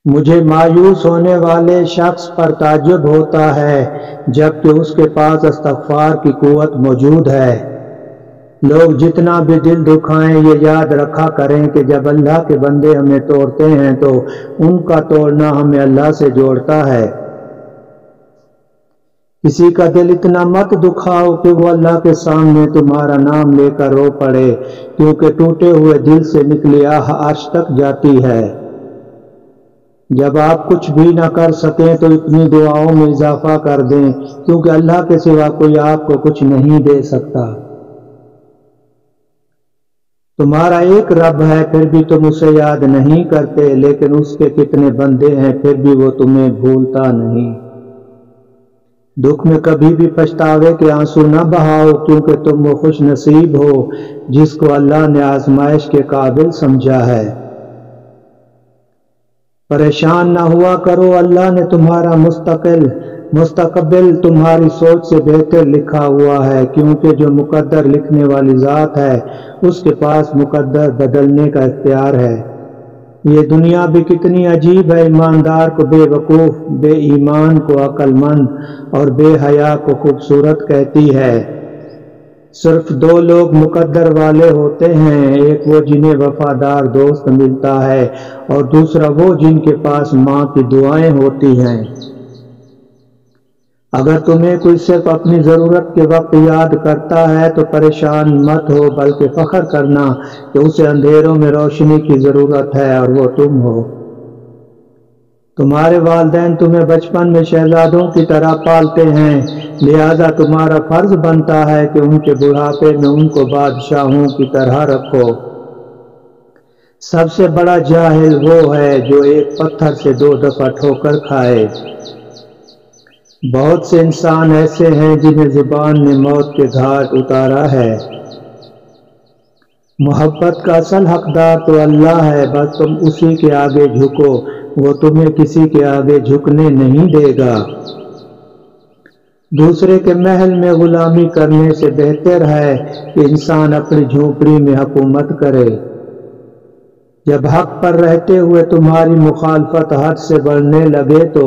مجھے مایوس ہونے والے شخص پر تعجب ہوتا ہے جبکہ اس کے پاس استغفار کی قوت موجود ہے۔ لوگ جتنا بھی دل دکھائیں یہ یاد رکھا کریں کہ جب اللہ کے بندے ہمیں توڑتے ہیں تو ان کا توڑنا ہمیں اللہ سے جوڑتا ہے۔ کسی کا دل اتنا مت دکھاؤ کہ وہ اللہ کے سامنے تمہارا نام لے کر رو پڑے، کیونکہ ٹوٹے ہوئے دل سے نکلی آہ عرش تک جاتی ہے۔ جب آپ کچھ بھی نہ کر سکیں تو اپنی دعاؤں میں اضافہ کر دیں، کیونکہ اللہ کے سوا کوئی آپ کو کچھ نہیں دے سکتا۔ تمہارا ایک رب ہے پھر بھی تم اسے یاد نہیں کرتے، لیکن اس کے کتنے بندے ہیں پھر بھی وہ تمہیں بھولتا نہیں۔ دکھ میں کبھی بھی پچھتاوے کے آنسو نہ بہاؤ، کیونکہ تم وہ خوش نصیب ہو جس کو اللہ نے آزمائش کے قابل سمجھا ہے۔ پریشان نہ ہوا کرو، اللہ نے تمہارا مستقبل تمہاری سوچ سے بہتر لکھا ہوا ہے، کیونکہ جو مقدر لکھنے والی ذات ہے اس کے پاس مقدر بدلنے کا اختیار ہے۔ یہ دنیا بھی کتنی عجیب ہے، ایماندار کو بے وقوف، بے ایمان کو عقل مند اور بے حیا کو خوبصورت کہتی ہے۔ صرف دو لوگ مقدر والے ہوتے ہیں، ایک وہ جنہیں وفادار دوست ملتا ہے اور دوسرا وہ جن کے پاس ماں کی دعائیں ہوتی ہیں۔ اگر تمہیں کوئی صرف اپنی ضرورت کے وقت یاد کرتا ہے تو پریشان مت ہو، بلکہ فخر کرنا کہ اسے اندھیروں میں روشنی کی ضرورت ہے اور وہ تم ہو۔ تمہارے والدین تمہیں بچپن میں شہزادوں کی طرح پالتے ہیں، لہذا تمہارا فرض بنتا ہے کہ ان کے بڑھاپے میں ان کو بادشاہوں کی طرح رکھو۔ سب سے بڑا جاہل وہ ہے جو ایک پتھر سے 2 دفعہ ٹھوکر کھائے۔ بہت سے انسان ایسے ہیں جنہیں زبان نے موت کے گھاٹ اتارا ہے۔ محبت کا اصل حقدار تو اللہ ہے، بس تم اسی کے آگے جھکو، وہ تمہیں کسی کے آگے جھکنے نہیں دے گا۔ دوسرے کے محل میں غلامی کرنے سے بہتر ہے کہ انسان اپنی جھونپڑی میں حکومت کرے۔ جب حق پر رہتے ہوئے تمہاری مخالفت حد سے بڑھنے لگے تو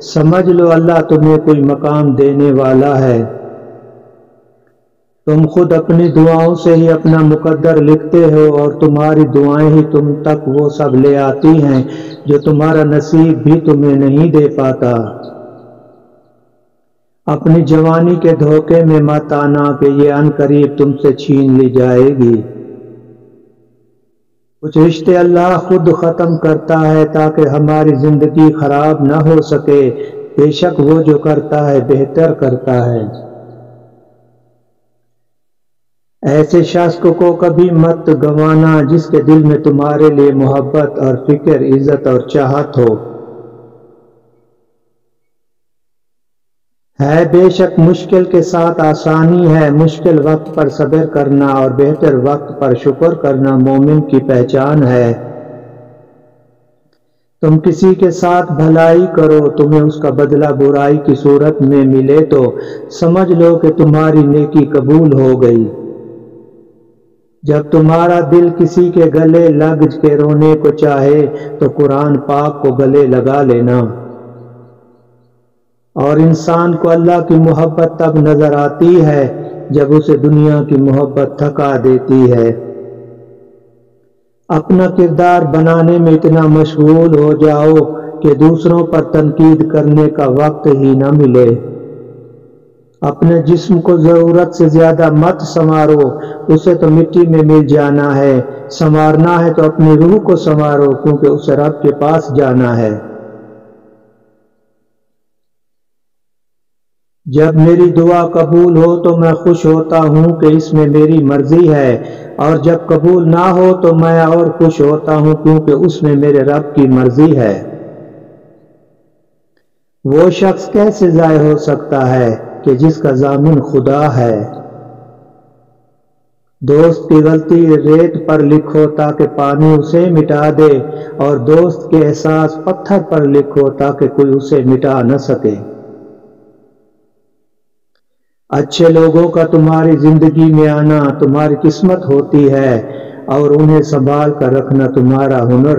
سمجھ لو اللہ تمہیں کوئی مقام دینے والا ہے۔ تم خود اپنی دعاؤں سے ہی اپنا مقدر لکھتے ہو اور تمہاری دعائیں ہی تم تک وہ سب لے آتی ہیں جو تمہارا نصیب بھی تمہیں نہیں دے پاتا۔ اپنی جوانی کے دھوکے میں مت آنا کہ یہ عنقریب تم سے چھین لی جائے گی۔ کچھ رشتے اللہ خود ختم کرتا ہے تاکہ ہماری زندگی خراب نہ ہو سکے، بے شک وہ جو کرتا ہے بہتر کرتا ہے۔ ایسے شخص کو کبھی مت گنوانا جس کے دل میں تمہارے لیے محبت اور فکر، عزت اور چاہت ہو۔ ہے بے شک مشکل کے ساتھ آسانی ہے، مشکل وقت پر صبر کرنا اور بہتر وقت پر شکر کرنا مومن کی پہچان ہے۔ تم کسی کے ساتھ بھلائی کرو، تمہیں اس کا بدلہ برائی کی صورت میں ملے تو سمجھ لو کہ تمہاری نیکی قبول ہو گئی۔ جب تمہارا دل کسی کے گلے لگ کے رونے کو چاہے تو قرآن پاک کو گلے لگا لینا۔ اور انسان کو اللہ کی محبت تب نظر آتی ہے جب اسے دنیا کی محبت تھکا دیتی ہے۔ اپنا کردار بنانے میں اتنا مشغول ہو جاؤ کہ دوسروں پر تنقید کرنے کا وقت ہی نہ ملے۔ اپنے جسم کو ضرورت سے زیادہ مت سنوارو، اسے تو مٹی میں مل جانا ہے۔ سنوارنا ہے تو اپنی روح کو سنوارو، کیونکہ اسے رب کے پاس جانا ہے۔ جب میری دعا قبول ہو تو میں خوش ہوتا ہوں کہ اس میں میری مرضی ہے، اور جب قبول نہ ہو تو میں اور خوش ہوتا ہوں کیونکہ اس میں میرے رب کی مرضی ہے۔ وہ شخص کیسے ضائع ہو سکتا ہے کہ جس کا ضامن خدا ہے۔ دوست کی غلطی ریت پر لکھو تاکہ پانی اسے مٹا دے، اور دوست کے احساس پتھر پر لکھو تاکہ کوئی اسے مٹا نہ سکے۔ اچھے لوگوں کا تمہاری زندگی میں آنا تمہاری قسمت ہوتی ہے، اور انہیں سنبھال کر رکھنا تمہارا ہنر۔